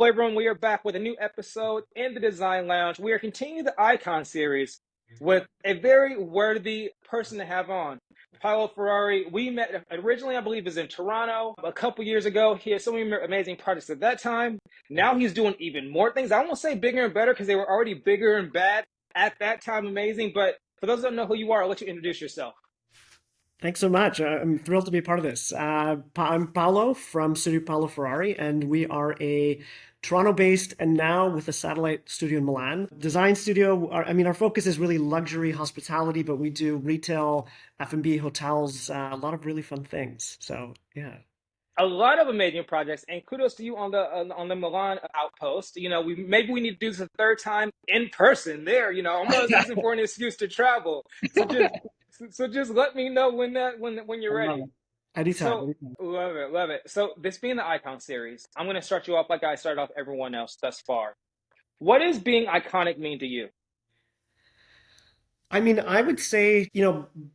Hello, everyone. We are back with a new episode in the Design Lounge. We are continuing the Icon series with a very worthy person to have on, Paolo Ferrari. We met originally, I believe, is in Toronto a couple years ago. He had so many amazing projects at that time. Now he's doing even more things. I won't say bigger and better because they were already bigger and bad at that time, amazing. But for those that don't know who you are, I'll let you introduce yourself. Thanks so much. I'm thrilled to be a part of this. I'm Paolo from Studio Paolo Ferrari, and we are a Toronto-based and now with a satellite studio in Milan. Design studio, our focus is really luxury hospitality, but we do retail, F&B, hotels, a lot of really fun things. So, yeah. A lot of amazing projects, and kudos to you on the Milan outpost. We need to do this a third time in person there. Almost asking for an excuse to travel. So just let me know when I you're love ready. it. Anytime, So anytime. love it, love it. So this being the Icon series, I'm gonna start you off like I started off everyone else thus far. What does being iconic mean to you? I would say,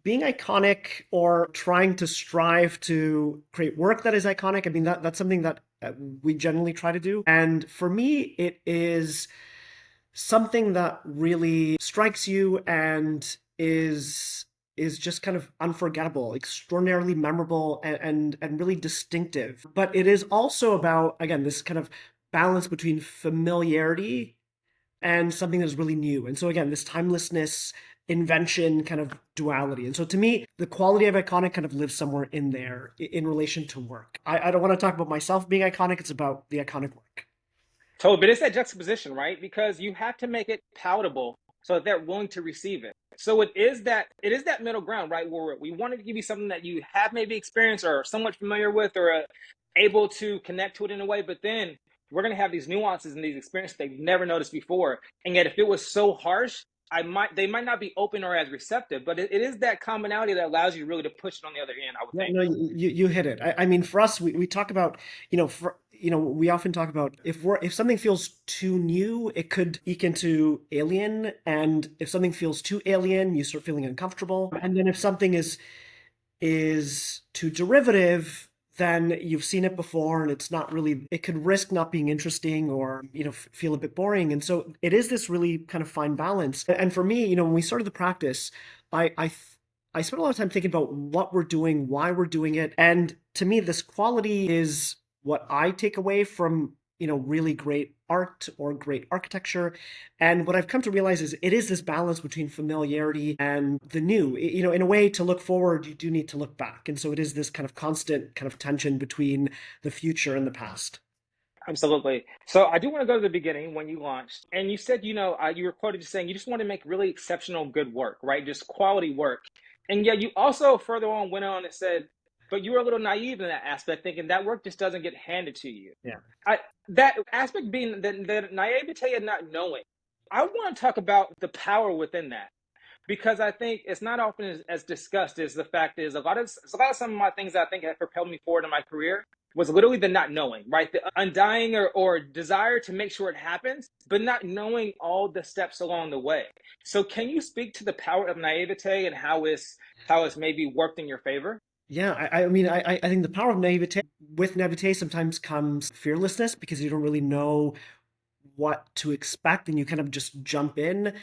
being iconic or trying to strive to create work that is iconic, that's something that we generally try to do. And for me, it is something that really strikes you and is just kind of unforgettable, extraordinarily memorable and really distinctive. But it is also about, again, this kind of balance between familiarity and something that's really new. And so again, this timelessness, invention kind of duality. And so to me, the quality of iconic kind of lives somewhere in there in relation to work. I don't want to talk about myself being iconic, it's about the iconic work. Totally, but it's that juxtaposition, right? Because you have to make it palatable so that they're willing to receive it. So it is that middle ground, right? Where we wanted to give you something that you have maybe experienced or somewhat familiar with or able to connect to it in a way, but then we're gonna have these nuances and these experiences they've never noticed before. And yet if it was so harsh, they might not be open or as receptive, but it is that commonality that allows you really to push it on the other end, I would Yeah, think. no, you hit it. I mean, for us, we talk about, we often talk about if something feels too new, it could eke into alien, and if something feels too alien, you start feeling uncomfortable. And then if something is too derivative, then you've seen it before and it's not really, it could risk not being interesting or, feel a bit boring. And so it is this really kind of fine balance. And for me, when we started the practice, I spent a lot of time thinking about what we're doing, why we're doing it. And to me, this quality is what I take away from, really great art or great architecture. And what I've come to realize is it is this balance between familiarity and the new. In a way, to look forward, you do need to look back. And so it is this kind of constant kind of tension between the future and the past. Absolutely. So I do want to go to the beginning when you launched, and you said, you were quoted as saying you just want to make really exceptional, good work, right? Just quality work. And yet you also further on went on and said, but you were a little naive in that aspect, thinking that work just doesn't get handed to you. Yeah. That aspect being the naivete of not knowing. I want to talk about the power within that because I think it's not often as discussed as the fact is a lot of some of my things that I think have propelled me forward in my career was literally the not knowing, right? The undying or desire to make sure it happens, but not knowing all the steps along the way. So can you speak to the power of naivete and how it's maybe worked in your favor? Yeah, I think the power of naivete, with naivete sometimes comes fearlessness because you don't really know what to expect and you kind of just jump in.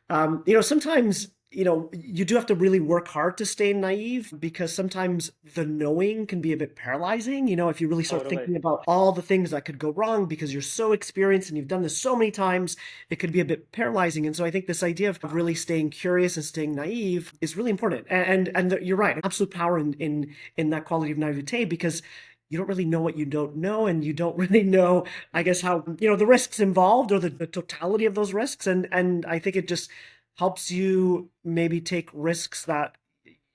Sometimes, you do have to really work hard to stay naive because sometimes the knowing can be a bit paralyzing. If you really start Totally. thinking about all the things that could go wrong because you're so experienced and you've done this so many times, it could be a bit paralyzing. And so I think this idea of really staying curious and staying naive is really important. You're right, absolute power in that quality of naivete because you don't really know what you don't know, and you don't really know, I guess, how, the risks involved or the totality of those risks. And I think it just helps you maybe take risks that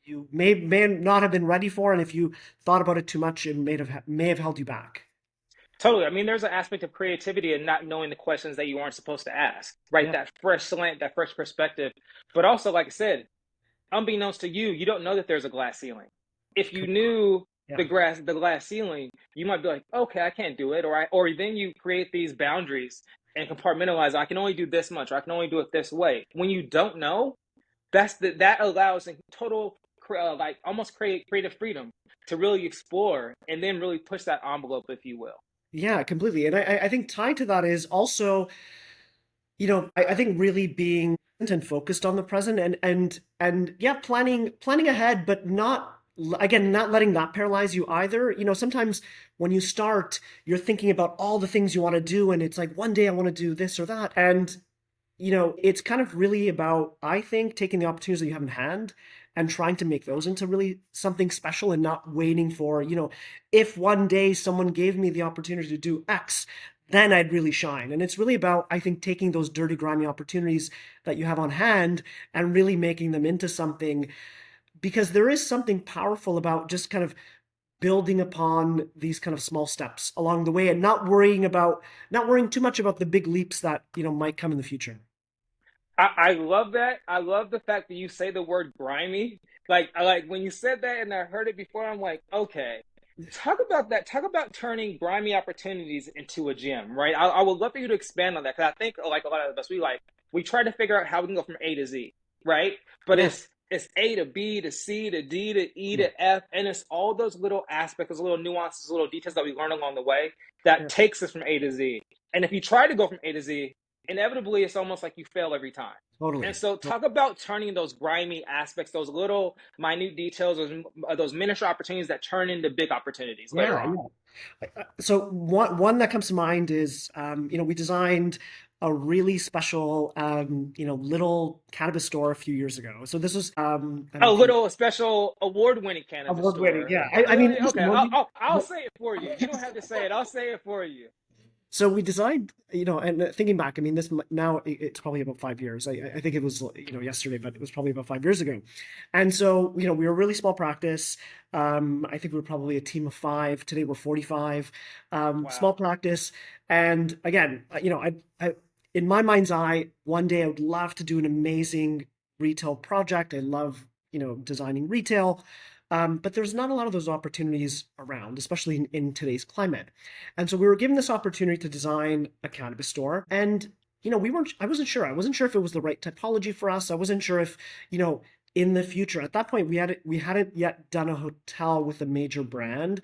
you may not have been ready for. And if you thought about it too much, it may have held you back. Totally. I mean, there's an aspect of creativity and not knowing the questions that you aren't supposed to ask, right? Yeah. That fresh slant, that fresh perspective. But also, like I said, unbeknownst to you, you don't know that there's a glass ceiling. If you knew Yeah. the glass ceiling, you might be like, okay, I can't do it, or then you create these boundaries and compartmentalize. I can only do this much, or I can only do it this way. When you don't know, that allows in total like almost create creative freedom to really explore and then really push that envelope, if you will. Yeah, completely. And I think tied to that is also, I think really being present and focused on the present and yeah, planning ahead, but not again, not letting that paralyze you either. Sometimes when you start, you're thinking about all the things you want to do, and it's like one day I want to do this or that. And it's kind of really about, I think, taking the opportunities that you have in hand and trying to make those into really something special and not waiting for, if one day someone gave me the opportunity to do X, then I'd really shine. And it's really about, I think, taking those dirty, grimy opportunities that you have on hand and really making them into something, because there is something powerful about just kind of building upon these kind of small steps along the way and not worrying too much about the big leaps that, might come in the future. I love that. I love the fact that you say the word grimy. Like I like when you said that and I heard it before, I'm like, okay. Talk about that. Talk about turning grimy opportunities into a gem, right? I would love for you to expand on that because I think like a lot of us, we try to figure out how we can go from A to Z, right? But Yeah. it's A to B to C to D to E Yeah. to F, and it's all those little aspects, those little nuances, little details that we learn along the way that Yeah. takes us from A to Z. And if you try to go from A to Z, inevitably it's almost like you fail every time. And Totally. so, talk about turning those grimy aspects, those little minute details, those miniature opportunities that turn into big opportunities later Yeah, on. yeah. So one that comes to mind is, we designed a really special, little cannabis store a few years ago. So this was, I don't know A if you little special award-winning cannabis award winning. store. Yeah, I mean, listen, Okay, I'll say it for you. You don't have to say it. I'll say it for you. so we designed, and thinking back, I mean, now it's probably about 5 years. I think it was, yesterday, but it was probably about 5 years ago. And so, we were a really small practice. I think we were probably a team of five. Today we're 45. Small Wow. practice. And again, in my mind's eye, one day I would love to do an amazing retail project. I love, designing retail. But there's not a lot of those opportunities around, especially in today's climate. And so we were given this opportunity to design a cannabis store. And, I wasn't sure. I wasn't sure if it was the right typology for us. I wasn't sure if, in the future, at that point, we hadn't yet done a hotel with a major brand.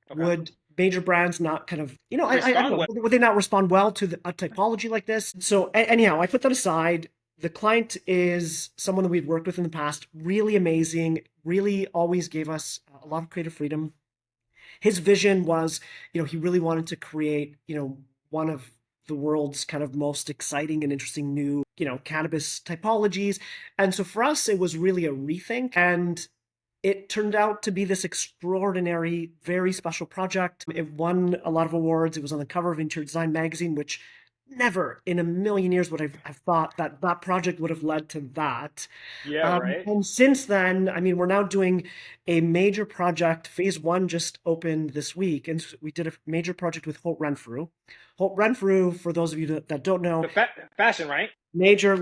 Okay. Would major brands not kind of, I don't Respond know, well. would they not respond well to a typology like this? So anyhow, I put that aside. The client is someone that we've worked with in the past, really amazing, really always gave us a lot of creative freedom. His vision was, he really wanted to create, one of the world's kind of most exciting and interesting new, cannabis typologies. And so for us, it was really a rethink. And it turned out to be this extraordinary, very special project. It won a lot of awards. It was on the cover of Interior Design magazine, which never in a million years would have thought that that project would have led to that. Yeah, right. And since then, I mean, we're now doing a major project. Phase one just opened this week, and we did a major project with Holt Renfrew. Holt Renfrew, for those of you that don't know, The fashion, right? major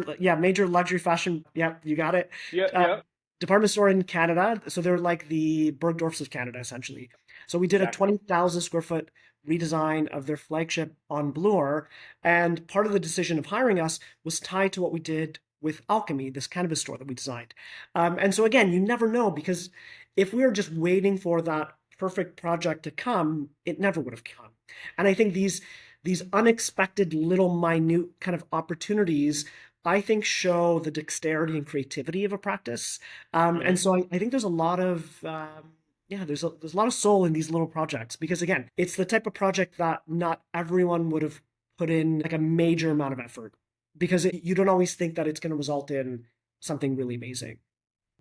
luxury fashion. Yeah, you got it. Yep, Uh, yep. Department store in Canada. So they're like the Bergdorfs of Canada, essentially. So we did a Exactly. 20,000 square foot redesign of their flagship on Bloor. And part of the decision of hiring us was tied to what we did with Alchemy, this cannabis store that we designed. And so again, you never know, because if we were just waiting for that perfect project to come, it never would have come. And I think these unexpected little minute kind of opportunities, I think, show the dexterity and creativity of a practice. And Hmm. so I think there's a lot of there's a lot of soul in these little projects, because again, it's the type of project that not everyone would have put in like a major amount of effort, because you don't always think that it's going to result in something really amazing.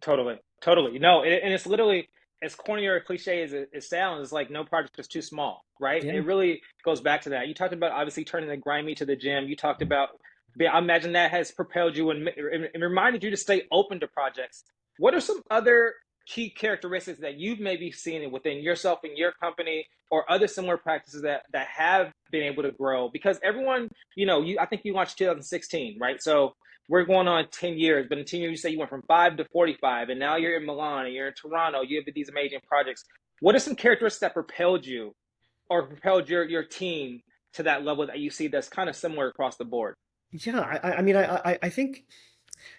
Totally, totally. No, and it's literally as corny or cliche as it sounds. It's like no project is too small, right? Yeah. It really goes back to that. You talked about obviously turning the grimy to the gym. You talked about, I imagine that has propelled you and reminded you to stay open to projects. What are some other key characteristics that you've maybe seen within yourself and your company, or other similar practices that have been able to grow? Because everyone, I think you launched 2016, right? So we're going on 10 years, but in 10 years, you say you went from 5 to 45, and now you're in Milan and you're in Toronto. You have these amazing projects. What are some characteristics that propelled you or propelled your team to that level that you see that's kind of similar across the board? Yeah, I mean, I think,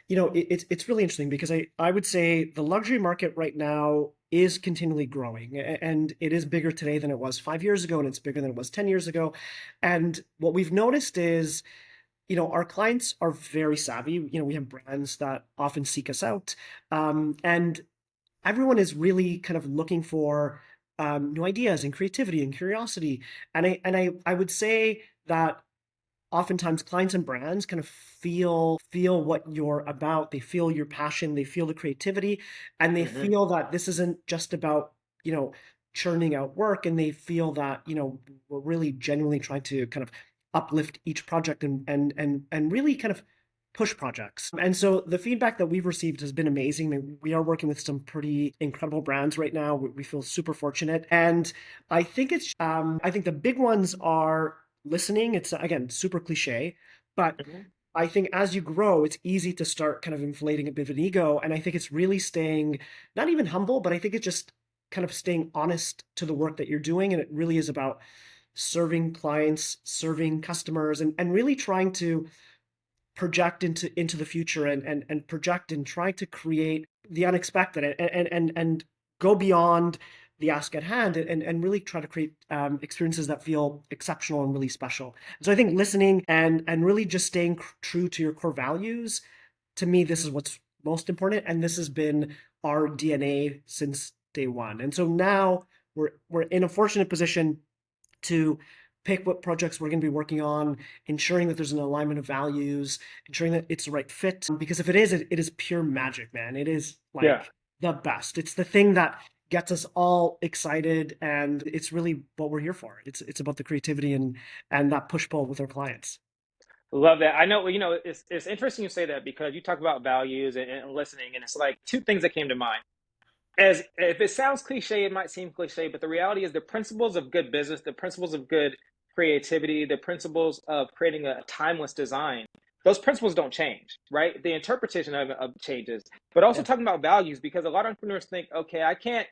it's really interesting, because I would say the luxury market right now. is continually growing, and it is bigger today than it was 5 years ago, and it's bigger than it was 10 years ago. And what we've noticed is, our clients are very savvy. We have brands that often seek us out, and everyone is really kind of looking for new ideas and creativity and curiosity. And I would say that oftentimes clients and brands kind of feel what you're about. They feel your passion, they feel the creativity, and they Hmm. feel that this isn't just about, you know, churning out work, and they feel that, we're really genuinely trying to kind of uplift each project and really kind of push projects. And so the feedback that we've received has been amazing. I mean, we are working with some pretty incredible brands right now. We feel super fortunate. And I think the big ones are listening. It's again super cliche, but Hmm. I think as you grow, it's easy to start kind of inflating a bit of an ego. And I think it's really staying not even humble, but I think it's just kind of staying honest to the work that you're doing. And it really is about serving clients, serving customers, and really trying to project into the future and project and try to create the unexpected and go beyond the ask at hand and really try to create experiences that feel exceptional and really special. So I think listening and really just staying true to your core values, to me, this is what's most important, and this has been our DNA since day one. And so now we're in a fortunate position to pick what projects we're going to be working on, ensuring that there's an alignment of values, ensuring that it's the right fit. Because if it is, it is pure magic, man. It is Yeah. like the best. It's the thing that gets us all excited, and it's really what we're here for. It's about the creativity and that push pull with our clients. Love that. I know, it's interesting you say that because you talk about values and listening, and it's like two things that came to mind. As if it sounds cliche, it might seem cliche, but the reality is the principles of good business, the principles of good creativity, the principles of creating a timeless design, those principles don't change, right? The interpretation of changes, but also Yeah, talking about values because a lot of entrepreneurs think, okay, I can't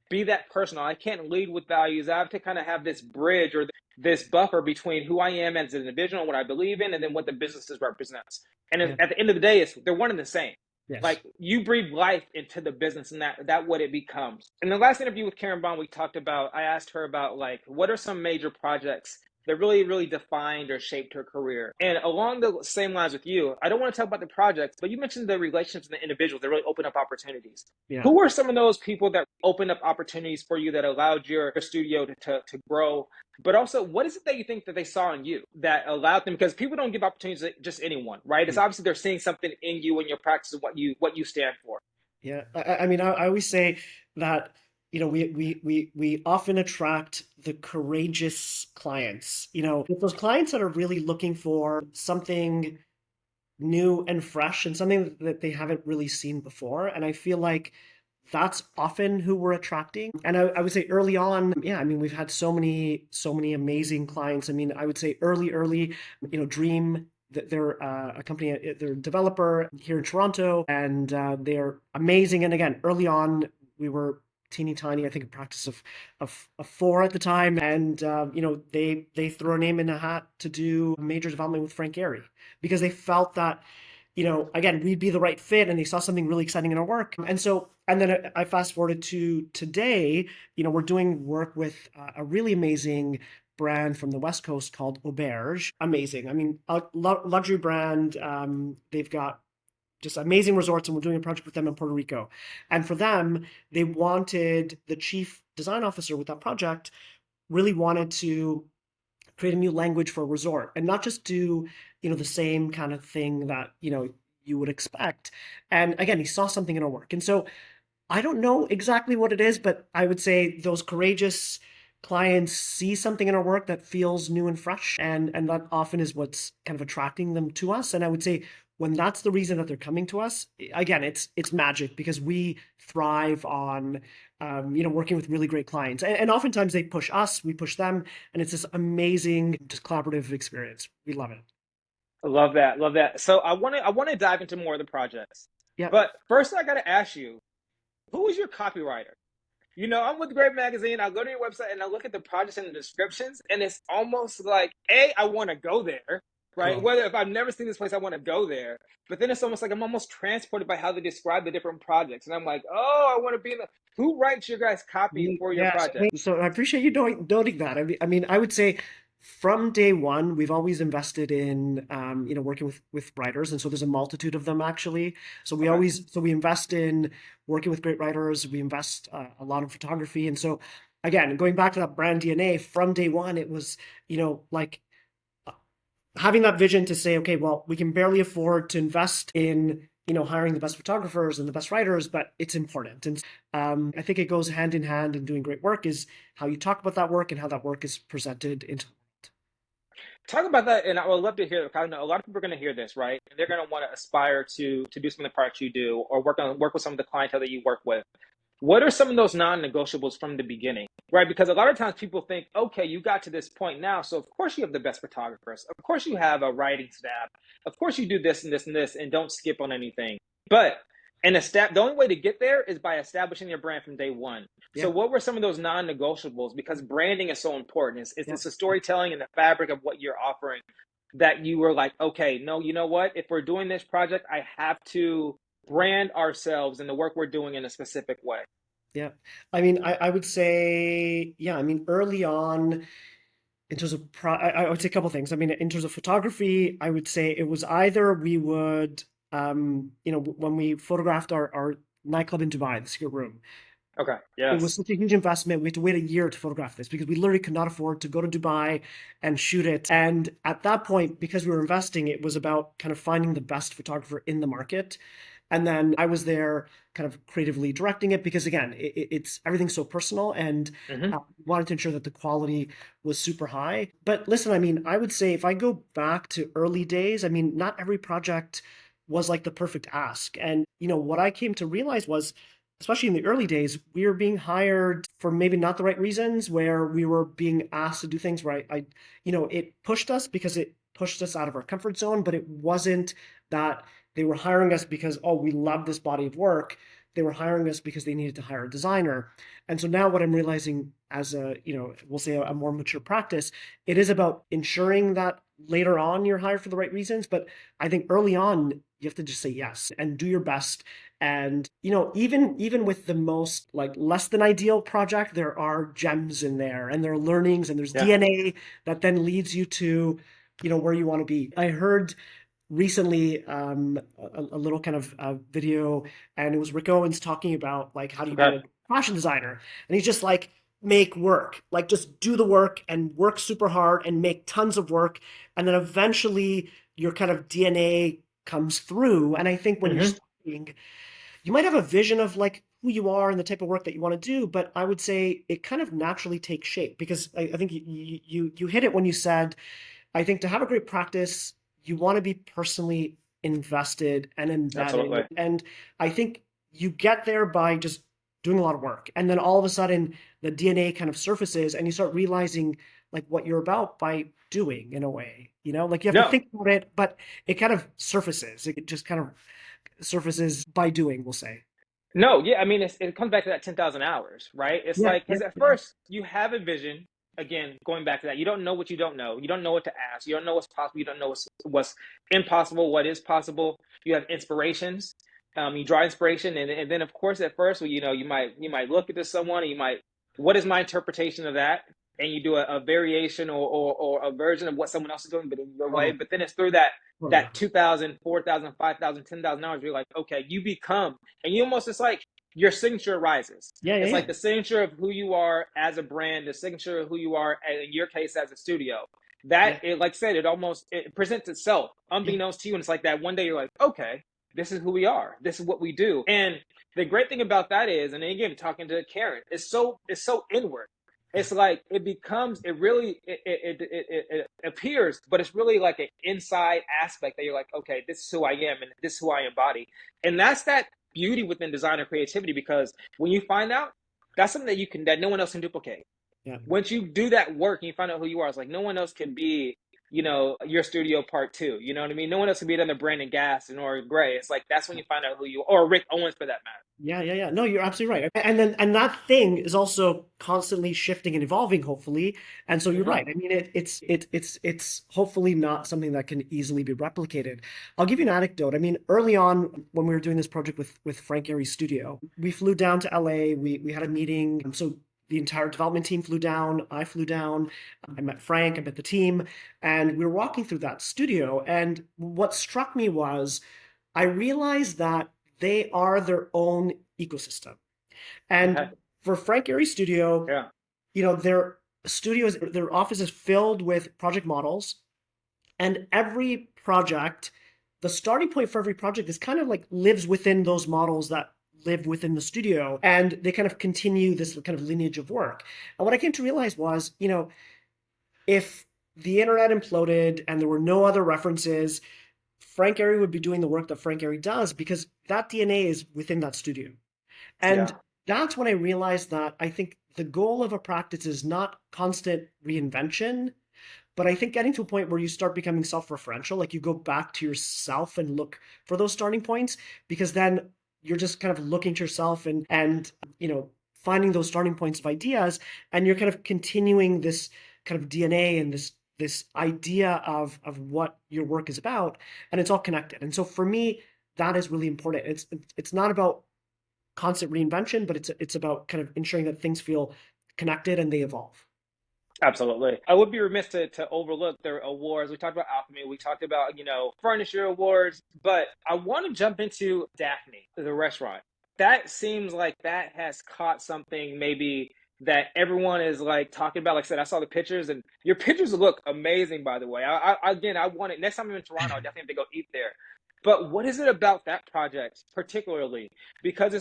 be that personal. I can't lead with values. I have to kind of have this bridge or this buffer between who I am as an individual and what I believe in, and then what the businesses represents. And yeah, at the end of the day, they're one and the same. yes, Like you breathe life into the business, and that what it becomes. In the last interview with Karen Bond, we talked about. I asked her about like what are some major projects that really defined or shaped her career. And along the same lines with you, I don't want to talk about the projects, but you mentioned the relationships and the individuals that really open up opportunities. yeah. Who were some of those people that opened up opportunities for you that allowed your studio to grow? But also, what is it that you think that they saw in you that allowed them? Because people don't give opportunities to just anyone, right? It's obviously they're seeing something in you and your practice and what you stand for. Yeah, I mean, I always say that, we often attract the courageous clients. It's those clients that are really looking for something new and fresh and something that they haven't really seen before. And I feel like that's often who we're attracting. And I would say early on, yeah, I mean, we've had so many amazing clients. I mean, I would say early, Dream, they're a company, they're a developer here in Toronto, and they're amazing. And again, early on, we were teeny tiny, I think a practice of four at the time. And, they threw our name in a hat to do a major development with Frank Gehry because they felt that, again, we'd be the right fit, and they saw something really exciting in our work. And so, and then I fast forwarded to today, we're doing work with a really amazing brand from the West Coast called Auberge. Amazing. I mean, a luxury brand. They've got just amazing resorts, and we're doing a project with them in Puerto Rico. And for them, they wanted the chief design officer with that project really wanted to create a new language for a resort and not just do, the same kind of thing that, you would expect. And again, he saw something in our work. And so I don't know exactly what it is, but I would say those courageous clients see something in our work that feels new and fresh, and that often is what's kind of attracting them to us. And I would say when that's the reason that they're coming to us, again, it's magic because we thrive on working with really great clients, and oftentimes they push us, we push them, and it's this amazing, just collaborative experience. We love it. Love that, love that. So I want to dive into more of the projects, Yeah. but first I got to ask you, who is your copywriter? I'm with Great Magazine. I'll go to your website and I'll look at the projects and the descriptions, and it's almost like, A, I want to go there. right? Cool. Whether if I've never seen this place, I want to go there. But then it's almost like I'm almost transported by how they describe the different projects. And I'm like, oh, I want to be in the, who writes your guys' copy for your Yeah, project? so I appreciate you noting that. I mean, I would say from day one, we've always invested in, working with writers, and so there's a multitude of them actually. Okay. So we invest in working with great writers. We invest a lot in photography, and so again, going back to that brand DNA, from day one, it was, like having that vision to say, okay, well, we can barely afford to invest in, hiring the best photographers and the best writers, but it's important. And I think it goes hand in hand in doing great work is how you talk about that work and how that work is presented into the world. Talk about that, and I would love to hear. I know a lot of people are going to hear this, right? And they're going to want to aspire to do some of the products you do, or work with some of the clientele that you work with. What are some of those non-negotiables from the beginning, right? Because a lot of times people think, okay, you got to this point now, so of course you have the best photographers, of course you have a writing staff, of course you do this and this and this, and don't skip on anything. But the only way to get there is by establishing your brand from day one. So Yeah, what were some of those non-negotiables? Because branding is so important. yeah. It's the storytelling and the fabric of what you're offering that you were like, okay, no, you know what? If we're doing this project, I have to brand ourselves and the work we're doing in a specific way. Yeah. I would say, yeah, early on, in terms of I would say a couple things. In terms of photography, I would say it was either we would, when we photographed our nightclub in Dubai, the Secret Room, Okay. it was Yes. such a huge investment. We had to wait a year to photograph this because we literally could not afford to go to Dubai and shoot it. And at that point, because we were investing, it was about kind of finding the best photographer in the market. And then I was there kind of creatively directing it because again, it's everything's so personal and Hmm. wanted to ensure that the quality was super high. But listen, I would say if I go back to early days, not every project was like the perfect ask. And what I came to realize was, especially in the early days, we were being hired for maybe not the right reasons, where we were being asked to do things where it pushed us because it pushed us out of our comfort zone, but it wasn't that they were hiring us because, oh, we love this body of work. They were hiring us because they needed to hire a designer. And so now what I'm realizing as we'll say a more mature practice, it is about ensuring that later on you're hired for the right reasons. But I think early on, you have to just say yes and do your best. And even with the most like less than ideal project, there are gems in there and there are learnings and there's Yeah. DNA that then leads you to where you want to be. I heard recently a little kind of video, and it was Rick Owens talking about like how do you be Okay. a fashion designer, and he's just like make work, like just do the work and work super hard and make tons of work, and then eventually your kind of DNA comes through. And I think when you're Hmm. starting, you might have a vision of like who you are and the type of work that you want to do, but I would say it kind of naturally takes shape because I think you hit it when you said, I think to have a great practice, you want to be personally invested and embedded. Absolutely. And I think you get there by just doing a lot of work. And then all of a sudden, the DNA kind of surfaces and you start realizing like what you're about by doing in a way. Like you have to No. think about it, but it kind of surfaces. It just kind of surfaces by doing, we'll say. No, yeah, I mean, it comes back to that 10,000 hours, right? It's Yeah, like, yeah, because at yeah. first you have a vision, again, going back to that, you don't know what you don't know. You don't know what to ask. You don't know what's possible. You don't know what's impossible, what is possible. You have inspirations. You draw inspiration. And then, of course, at first, well, you might look at this someone and what is my interpretation of that? And you do a variation or a version of what someone else is doing, but in your way. Totally, But then it's through that totally. 2,000, 4,000, 5,000, 10,000 hours, you're like, okay, you become, and you almost, it's like your signature rises. Yeah, yeah, It's yeah. like the signature of who you are as a brand, the signature of who you are, in your case, as a studio. Yeah, Like I said, it presents itself yeah, unbeknownst to you. And it's like that one day you're like, okay, this is who we are. This is what we do. And the great thing about that is, and again, talking to Karen, it's so inward. yeah, It's like it really it appears, but it's really like an inside aspect that you're like, okay, this is who I am and this is who I embody. And that's that beauty within designer creativity, because when you find out, that's something that no one else can duplicate. yeah. Once you do that work and you find out who you are, it's like no one else can be, your studio part two. You know what I mean? No one else could be it under Brandon Gaston or Gray. It's like that's when you find out who you or Rick Owens for that matter. Yeah, yeah, yeah. No, you're absolutely right. And that thing is also constantly shifting and evolving, hopefully. And so you're Hmm. right. I mean, it's hopefully not something that can easily be replicated. I'll give you an anecdote. I mean, early on when we were doing this project with Frank Gehry's studio, we flew down to LA. We had a meeting. So the entire development team flew down. I flew down. I met Frank. I met the team, and we were walking through that studio. And what struck me was I realized that they are their own ecosystem. Okay. And for Frank Gehry Studio, Yeah. their studios, their office is filled with project models, and every project, the starting point for every project is kind of like lives within those models that live within the studio, and they kind of continue this kind of lineage of work. And what I came to realize was, if the internet imploded and there were no other references, Frank Gehry would be doing the work that Frank Gehry does because that DNA is within that studio. And Yeah. that's when I realized that I think the goal of a practice is not constant reinvention, but I think getting to a point where you start becoming self-referential, like you go back to yourself and look for those starting points, because then you're just kind of looking to yourself and finding those starting points of ideas, and you're kind of continuing this kind of DNA and this idea of what your work is about, and it's all connected. And so for me, that is really important. It's not about constant reinvention, but it's about kind of ensuring that things feel connected and they evolve. Absolutely. I would be remiss to overlook their awards. We talked about Alchemy, we talked about, furniture awards, but I want to jump into Daphne, the restaurant. That seems like that has caught something maybe that everyone is like talking about. Like I said, I saw the pictures and your pictures look amazing, by the way. Again, I want it. Next time I'm in Toronto, I definitely have to go eat there. But what is it about that project particularly? Because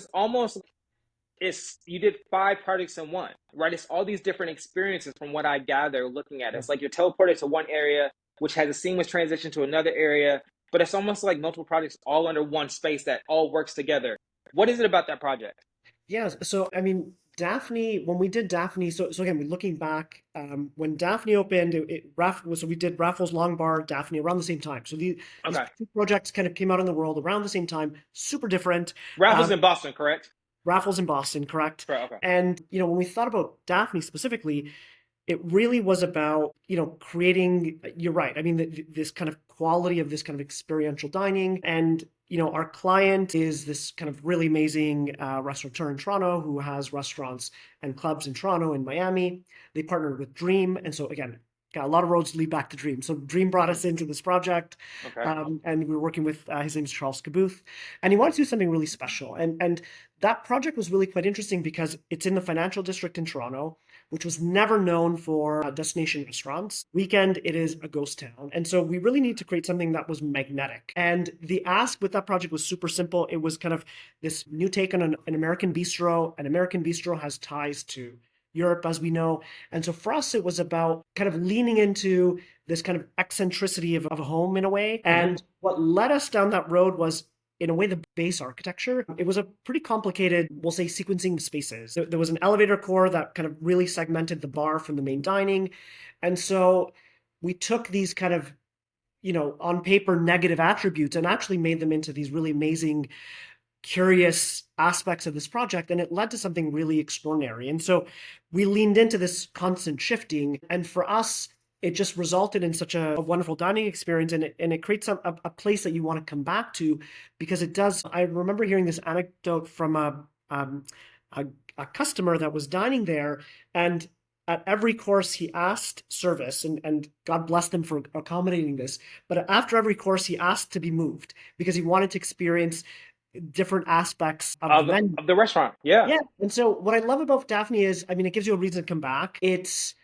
it's you did five projects in one, right? It's all these different experiences from what I gather looking at it. Yeah. It's like you're teleported to one area, which has a seamless transition to another area, but it's almost like multiple projects all under one space that all works together. What is it about that project? Yeah. So I mean, Daphne, when we did Daphne, so again, we're looking back, when Daphne opened, so we did Raffles Long Bar, Daphne around the same time. So these Okay. two projects kind of came out in the world around the same time, super different. Raffles Um, in Boston, correct? Raffles in Boston, correct? Correct, okay. And when we thought about Daphne specifically, it really was about creating, you're right, I mean this kind of quality of this kind of experiential dining. And our client is this kind of really amazing restaurateur in Toronto who has restaurants and clubs in Toronto and Miami. They partnered with Dream, and so again, got a lot of roads to lead back to Dream. So Dream brought us into this project, Okay. and we were working with his name is Charles Caboose, and he wanted to do something really special. And that project was really quite interesting because it's in the financial district in Toronto, which was never known for destination restaurants. Weekend, it is a ghost town. And so we really need to create something that was magnetic. And the ask with that project was super simple. It was kind of this new take on an American bistro. An American bistro has ties to Europe, as we know. And so for us, it was about kind of leaning into this kind of eccentricity of a home in a way. Hmm. And what led us down that road was, in a way, the base architecture. It was a pretty complicated, we'll say, sequencing of spaces. There was an elevator core that kind of really segmented the bar from the main dining. And so we took these kind of, on paper negative attributes and actually made them into these really amazing, curious aspects of this project, and it led to something really extraordinary. And so we leaned into this constant shifting, and for us, it just resulted in such a wonderful dining experience, and it creates a place that you want to come back to, because it does. I remember hearing this anecdote from a, a customer that was dining there, and at every course he asked service, and God bless them for accommodating this, but after every course he asked to be moved because he wanted to experience different aspects of the Of, menu. of the restaurant, yeah. Yeah. And so what I love about Daphne is, I mean, it gives you a reason to come back. It's,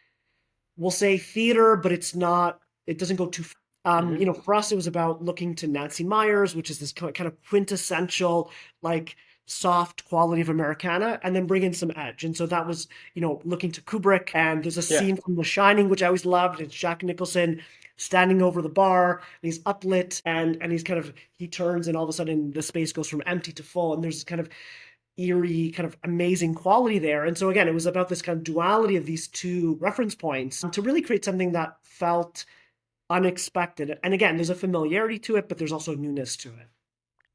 we'll say theater, but it's not, it doesn't go too far. Hmm. For us, it was about looking to Nancy Meyers, which is this kind of quintessential, like soft quality of Americana, and then bring in some edge. And so that was, looking to Kubrick. And there's a Yeah. scene from The Shining, which I always loved. It's Jack Nicholson standing over the bar, and he's uplit, and he's kind of, he turns, and all of a sudden the space goes from empty to full, and there's this kind of eerie, kind of amazing quality there. And so again, it was about this kind of duality of these two reference points to really create something that felt unexpected. And again, there's a familiarity to it, but there's also newness to it.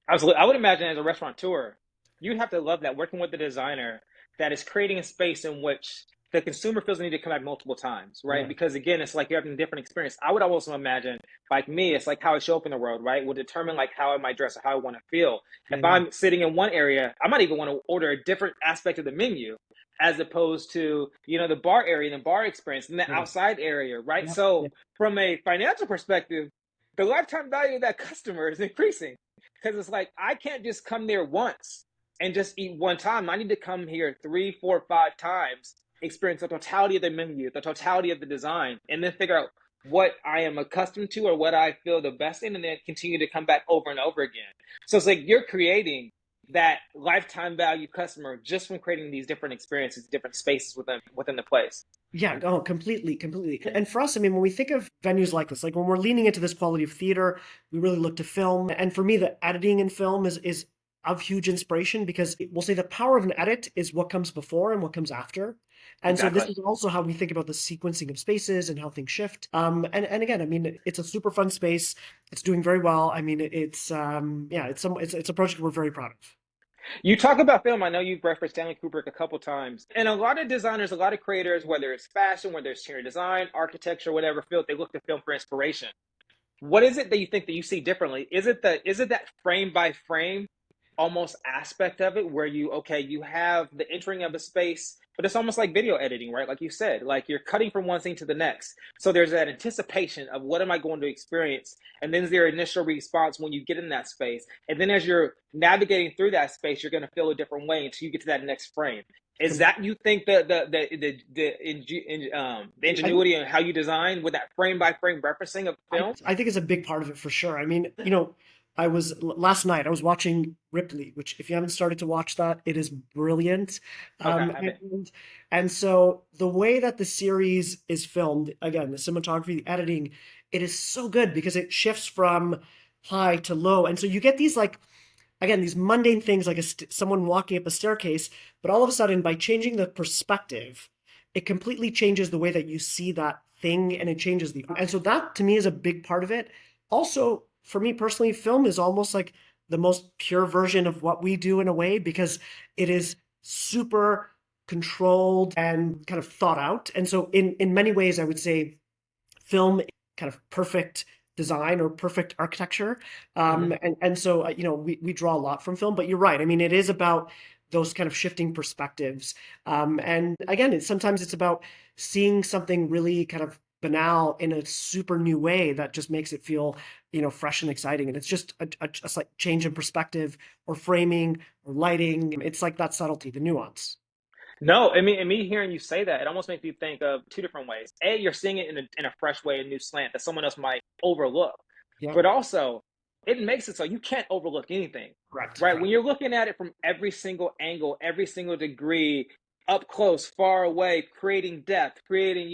Absolutely. I would imagine as a restaurateur, you'd have to love that working with the designer that is creating a space in which the consumer feels the need to come back multiple times, right? Yeah. Because again, it's like you're having a different experience. I would also imagine, like me, it's like how I show up in the world, right? Will determine like how I might dress or how I want to feel. If Yeah. I'm sitting in one area, I might even want to order a different aspect of the menu as opposed to, the bar area and the bar experience and the Yeah. outside area, right? Yeah. So Yeah. from a financial perspective, the lifetime value of that customer is increasing because it's like I can't just come there once and just eat one time. I need to come here 3, 4, 5 times, experience the totality of the menu, the totality of the design, and then figure out what I am accustomed to or what I feel the best in, and then continue to come back over and over again. So it's like you're creating that lifetime value customer just from creating these different experiences, different spaces within the place. Yeah, oh, completely, completely. And for us, I mean, when we think of venues like this, like when we're leaning into this quality of theater, we really look to film. And for me, the editing in film is of huge inspiration because we'll say the power of an edit is what comes before and what comes after. And so this Exactly. is also how we think about the sequencing of spaces and how things shift. And again, I mean, it's a super fun space. It's doing very well. I mean, it's a project we're very proud of. You talk about film. I know you've referenced Stanley Kubrick a couple times, and a lot of designers, a lot of creators, whether it's fashion, whether it's interior design, architecture, whatever field, they look to film for inspiration. What is it that you think that you see differently? Is it that frame by frame almost aspect of it where you have the entering of a space, but it's almost like video editing, right? Like you said, like you're cutting from one scene to the next. So there's that anticipation of what am I going to experience? And then there's your initial response when you get in that space. And then as you're navigating through that space, you're going to feel a different way until you get to that next frame. Is that you think the ingenuity and how you design with that frame by frame referencing of film? I think it's a big part of it for sure. I mean, you know, last night I was watching Ripley, which if you haven't started to watch that, it is brilliant. Okay, I Um, haven't. and so the way that the series is filmed, again, the cinematography, the editing, it is so good because it shifts from high to low, and so you get these like again these mundane things like someone walking up a staircase, but all of a sudden by changing the perspective, it completely changes the way that you see that thing and it changes the and so that to me is a big part of it. Also, for me personally, film is almost like the most pure version of what we do in a way because it is super controlled and kind of thought out. And so in many ways I would say film kind of perfect design or perfect architecture. Mhm. And so, you know, we draw a lot from film, but you're right. I mean, it is about those kind of shifting perspectives. And again, sometimes it's about seeing something really kind of banal in a super new way that just makes it feel, you know, fresh and exciting. And it's just a slight change in perspective or framing or lighting. It's like that subtlety, the nuance. No, I mean, and me hearing you say that, it almost makes me think of two different ways. A, you're seeing it in a fresh way, a new slant that someone else might overlook. Yeah, But also, it makes it so you can't overlook anything, correct, right? correct. When you're looking at it from every single angle, every single degree, up close, far away, creating depth, creating,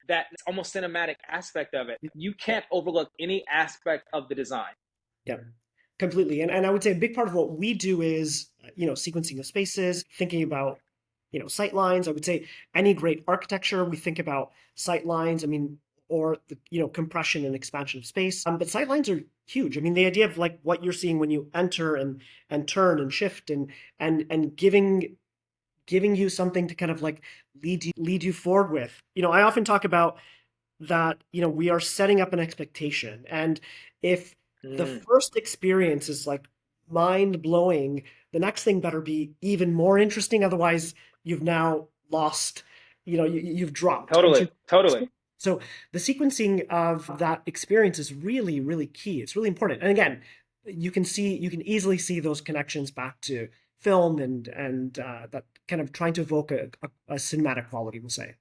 that almost cinematic aspect of it, you Yeah. can't overlook any aspect of the design. Yeah, completely. And I would say a big part of what we do is, you know, sequencing of spaces, thinking about, you know, sight lines. I would say any great architecture, we think about sight lines. I mean, or the, you know, compression and expansion of space. But sight lines are huge. I mean, the idea of like what you're seeing when you enter and turn and shift and giving you something to kind of like lead you forward with. You know, I often talk about that, you know, we are setting up an expectation. And if the Mm, first experience is like mind blowing, the next thing better be even more interesting. Otherwise, you've now lost, you know, you've dropped. And totally, totally. so the sequencing of that experience is really, really key. It's really important. And again, you can easily see those connections back to film and that kind of trying to evoke a cinematic quality, we'll say.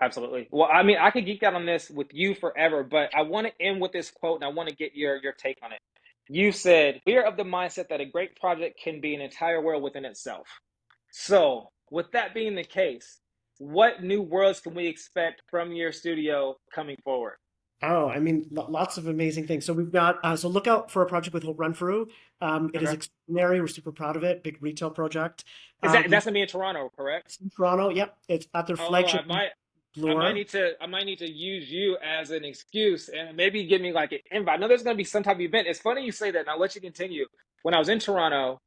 Absolutely. Well, I mean, I could geek out on this with you forever, but I want to end with this quote and I want to get your take on it. You said, "We are of the mindset that a great project can be an entire world within itself." So, with that being the case, what new worlds can we expect from your studio coming forward? Oh, I mean, lots of amazing things. So we've got, so look out for a project with Hope Renfrew. It is Okay. extraordinary. We're super proud of it. Big retail project. Is that We that's gonna be in Toronto, correct? in Toronto. Yep, it's at their Oh, I flagship might. explore. I might need to use you as an excuse and maybe give me like an invite. I know there's gonna be some type of event. It's funny you say that, and I'll let you continue. When I was in Toronto,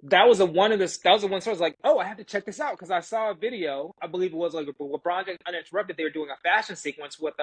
that was the one source. I was like, oh, I have to check this out because I saw a video. I believe it was like LeBron James Uninterrupted. They were doing a fashion sequence with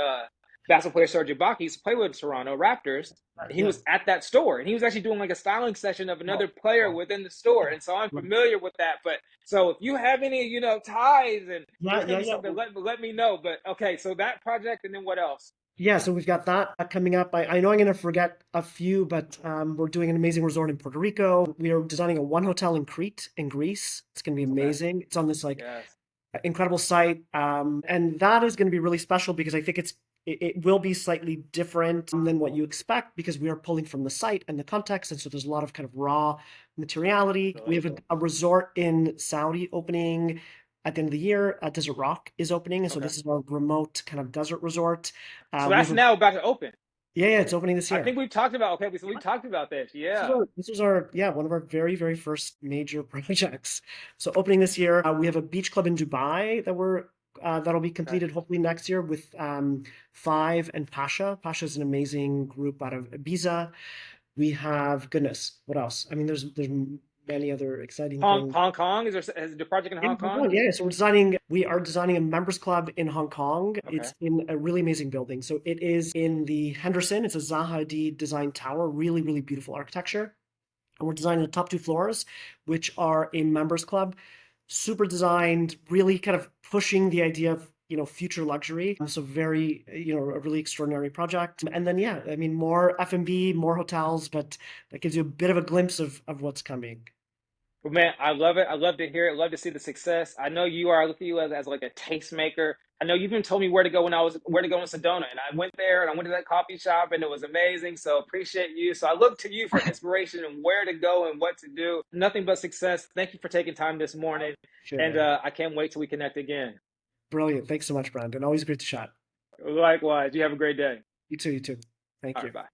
basketball player Serge Ibaka. He used to play with Toronto Raptors. And he Yeah. was at that store, and he was actually doing like a styling session of another player within the store. And so I'm Right. familiar with that. But so if you have any, ties, and Yeah, there's gonna yeah, be yeah. something, let me know. But okay, so that project, and then what else? Yeah, so we've got that coming up. I know I'm going to forget a few, but we're doing an amazing resort in Puerto Rico. We are designing a one hotel in Crete, in Greece. It's going to be Okay. amazing. It's on this like Yes. incredible site, and that is going to be really special because I think it will be slightly different than what you expect because we are pulling from the site and the context, and so there's a lot of kind of raw materiality. We have a resort in Saudi opening at the end of the year. Desert Rock is opening, and so Okay. this is our remote kind of desert resort. So We that's have a now about to open. yeah, it's opening this I year. think we've talked about. Okay, so we talked about this. Yeah. This was our yeah, one of our very, very first major projects. So opening this year, we have a beach club in Dubai that'll be Okay. completed hopefully next year with Five and Pasha. Pasha is an amazing group out of Ibiza. We have goodness, what else? I mean, there's many other exciting things. Hong Kong is the project in In Hong Hong Kong? Kong, yeah. So we are designing a members club in Hong Kong. Okay. It's in a really amazing building. So it is in the Henderson. It's a Zaha Hadid designed tower, really, really beautiful architecture. And we're designing the top two floors, which are a members club. Super designed, really kind of pushing the idea of, future luxury. So very, a really extraordinary project. And then, yeah, I mean, more F&B, more hotels, but that gives you a bit of a glimpse of what's coming. Well, man, I love it. I love to hear it. Love to see the success. I know you are. I look at you as like a tastemaker. I know you even told me where to go in Sedona, and I went there and I went to that coffee shop, and it was amazing. So appreciate you. So I look to you for inspiration and where to go and what to do. Nothing but success. Thank you for taking time this morning, Sure, and man. I can't wait till we connect again. Brilliant. Thanks so much, Brandon. Always great to chat. Likewise. You have a great day. You too, you too. Thank All you. right, bye.